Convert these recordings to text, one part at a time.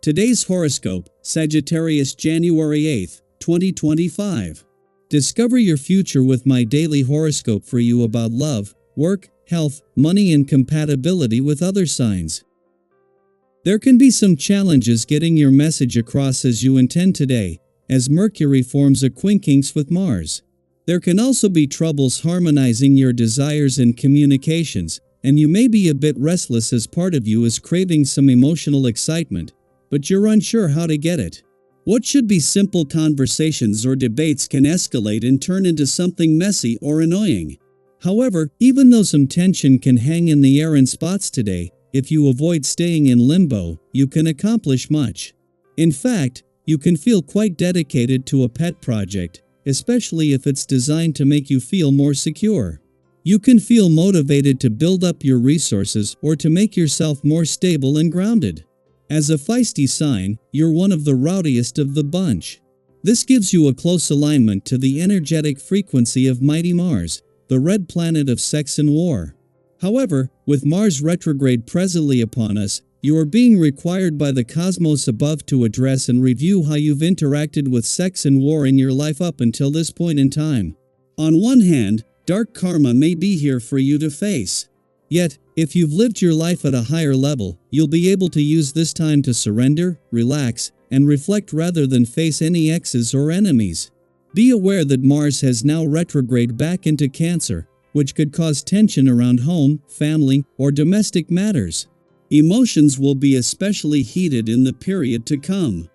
Today's horoscope, Sagittarius January 8, 2025. Discover your future with my daily horoscope for you about love, work, health, money and compatibility with other signs. There can be some challenges getting your message across as you intend today, as Mercury forms a quincunx with Mars. There can also be troubles harmonizing your desires and communications, and you may be a bit restless as part of you is craving some emotional excitement, but you're unsure how to get it. What should be simple conversations or debates can escalate and turn into something messy or annoying. However, even though some tension can hang in the air in spots today, if you avoid staying in limbo, you can accomplish much. In fact, you can feel quite dedicated to a pet project, especially if it's designed to make you feel more secure. You can feel motivated to build up your resources or to make yourself more stable and grounded. As a feisty sign, you're one of the rowdiest of the bunch. This gives you a close alignment to the energetic frequency of mighty Mars, the red planet of sex and war. However, with Mars retrograde presently upon us, you are being required by the cosmos above to address and review how you've interacted with sex and war in your life up until this point in time. On one hand, dark karma may be here for you to face. Yet, if you've lived your life at a higher level, you'll be able to use this time to surrender, relax, and reflect rather than face any exes or enemies. Be aware that Mars has now retrograde back into Cancer, which could cause tension around home, family, or domestic matters. Emotions will be especially heated in the period to come.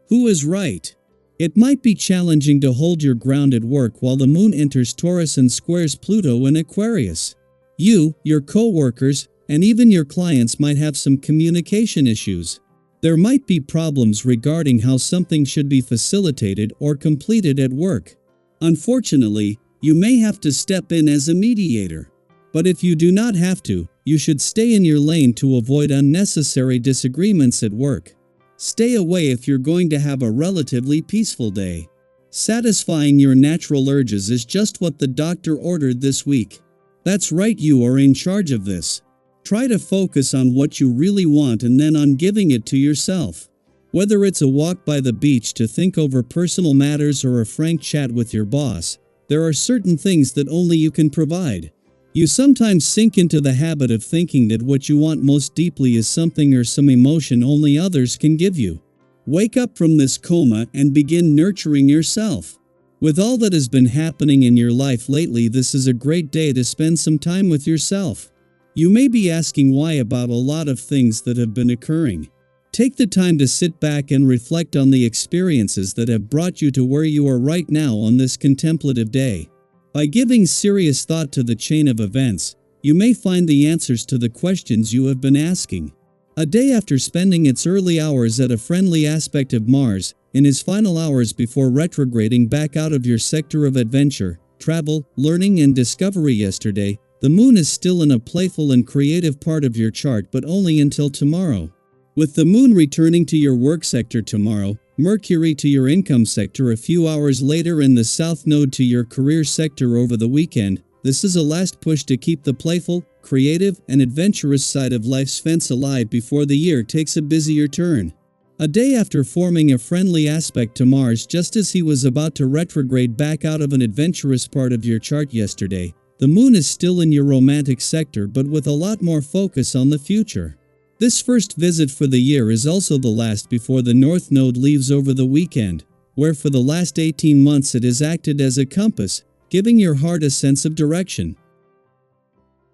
Who is right? It might be challenging to hold your ground at work while the moon enters Taurus and squares Pluto in Aquarius. You, your co-workers, and even your clients might have some communication issues. There might be problems regarding how something should be facilitated or completed at work. Unfortunately, you may have to step in as a mediator. But if you do not have to, you should stay in your lane to avoid unnecessary disagreements at work. Stay away if you're going to have a relatively peaceful day. Satisfying your natural urges is just what the doctor ordered this week. That's right, you are in charge of this. Try to focus on what you really want and then on giving it to yourself. Whether it's a walk by the beach to think over personal matters or a frank chat with your boss, there are certain things that only you can provide. You sometimes sink into the habit of thinking that what you want most deeply is something or some emotion only others can give you. Wake up from this coma and begin nurturing yourself. With all that has been happening in your life lately, this is a great day to spend some time with yourself. You may be asking why about a lot of things that have been occurring. Take the time to sit back and reflect on the experiences that have brought you to where you are right now on this contemplative day. By giving serious thought to the chain of events, you may find the answers to the questions you have been asking. A day after spending its early hours at a friendly aspect of Mars, in his final hours before retrograding back out of your sector of adventure, travel, learning and discovery yesterday, the moon is still in a playful and creative part of your chart but only until tomorrow. With the moon returning to your work sector tomorrow, Mercury to your income sector a few hours later and the south node to your career sector over the weekend, this is a last push to keep the playful, creative, and adventurous side of life's fence alive before the year takes a busier turn. A day after forming a friendly aspect to Mars just as he was about to retrograde back out of an adventurous part of your chart yesterday, the moon is still in your romantic sector but with a lot more focus on the future. This first visit for the year is also the last before the North Node leaves over the weekend, where for the last 18 months it has acted as a compass, giving your heart a sense of direction.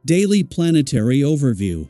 Daily Planetary Overview.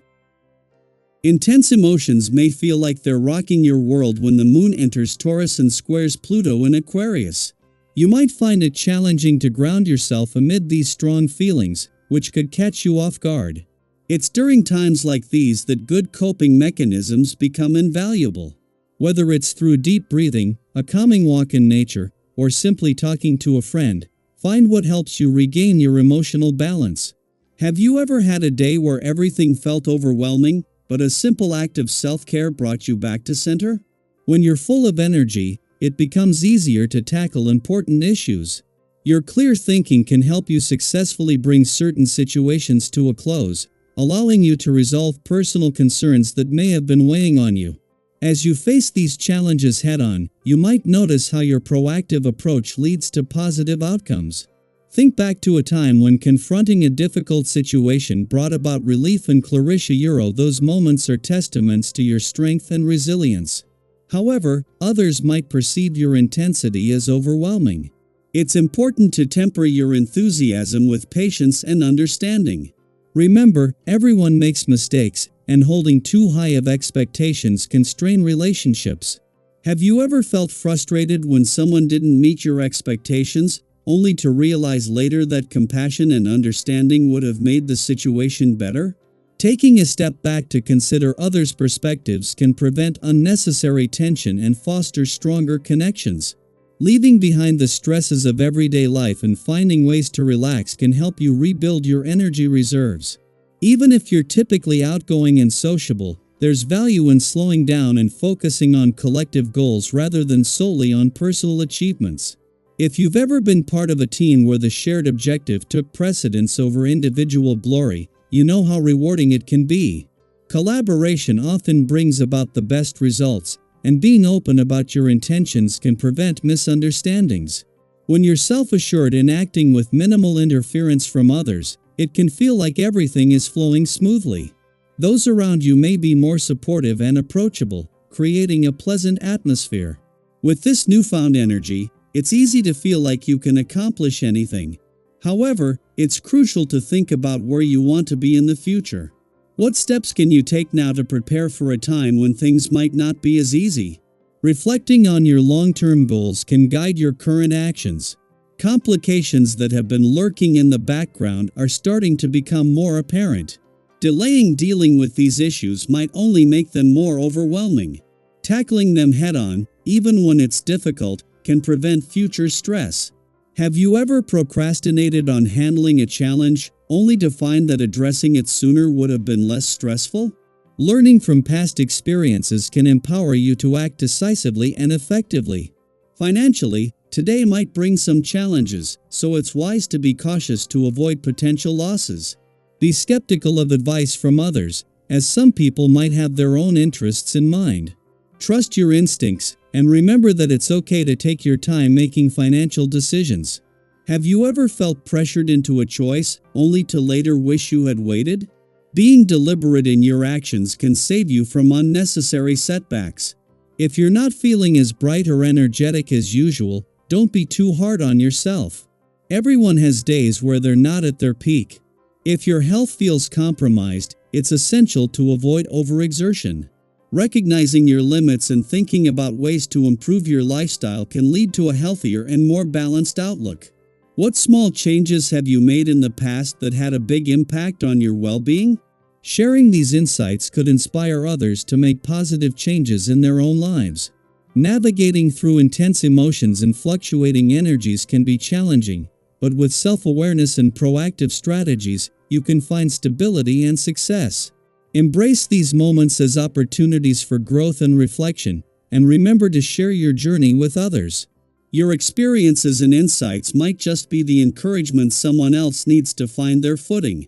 Intense emotions may feel like they're rocking your world when the moon enters Taurus and squares Pluto in Aquarius. You might find it challenging to ground yourself amid these strong feelings, which could catch you off guard. It's during times like these that good coping mechanisms become invaluable. Whether it's through deep breathing, a calming walk in nature, or simply talking to a friend, find what helps you regain your emotional balance. Have you ever had a day where everything felt overwhelming, but a simple act of self-care brought you back to center? When you're full of energy, it becomes easier to tackle important issues. Your clear thinking can help you successfully bring certain situations to a close, allowing you to resolve personal concerns that may have been weighing on you. As you face these challenges head-on, you might notice how your proactive approach leads to positive outcomes. Think back to a time when confronting a difficult situation brought about relief and clarity. Those moments are testaments to your strength and resilience. However, others might perceive your intensity as overwhelming. It's important to temper your enthusiasm with patience and understanding. Remember, everyone makes mistakes, and holding too high of expectations can strain relationships. Have you ever felt frustrated when someone didn't meet your expectations, only to realize later that compassion and understanding would have made the situation better? Taking a step back to consider others' perspectives can prevent unnecessary tension and foster stronger connections. Leaving behind the stresses of everyday life and finding ways to relax can help you rebuild your energy reserves. Even if you're typically outgoing and sociable, there's value in slowing down and focusing on collective goals rather than solely on personal achievements. If you've ever been part of a team where the shared objective took precedence over individual glory, you know how rewarding it can be. Collaboration often brings about the best results, and being open about your intentions can prevent misunderstandings. When you're self-assured and acting with minimal interference from others, it can feel like everything is flowing smoothly. Those around you may be more supportive and approachable, creating a pleasant atmosphere. With this newfound energy, it's easy to feel like you can accomplish anything. However, it's crucial to think about where you want to be in the future. What steps can you take now to prepare for a time when things might not be as easy? Reflecting on your long-term goals can guide your current actions. Complications that have been lurking in the background are starting to become more apparent. Delaying dealing with these issues might only make them more overwhelming. Tackling them head-on, even when it's difficult, can prevent future stress. Have you ever procrastinated on handling a challenge, only to find that addressing it sooner would have been less stressful? Learning from past experiences can empower you to act decisively and effectively. Financially, today might bring some challenges, so it's wise to be cautious to avoid potential losses. Be skeptical of advice from others, as some people might have their own interests in mind. Trust your instincts, and remember that it's okay to take your time making financial decisions. Have you ever felt pressured into a choice, only to later wish you had waited? Being deliberate in your actions can save you from unnecessary setbacks. If you're not feeling as bright or energetic as usual, don't be too hard on yourself. Everyone has days where they're not at their peak. If your health feels compromised, it's essential to avoid overexertion. Recognizing your limits and thinking about ways to improve your lifestyle can lead to a healthier and more balanced outlook. What small changes have you made in the past that had a big impact on your well-being? Sharing these insights could inspire others to make positive changes in their own lives. Navigating through intense emotions and fluctuating energies can be challenging, but with self-awareness and proactive strategies, you can find stability and success. Embrace these moments as opportunities for growth and reflection, and remember to share your journey with others. Your experiences and insights might just be the encouragement someone else needs to find their footing.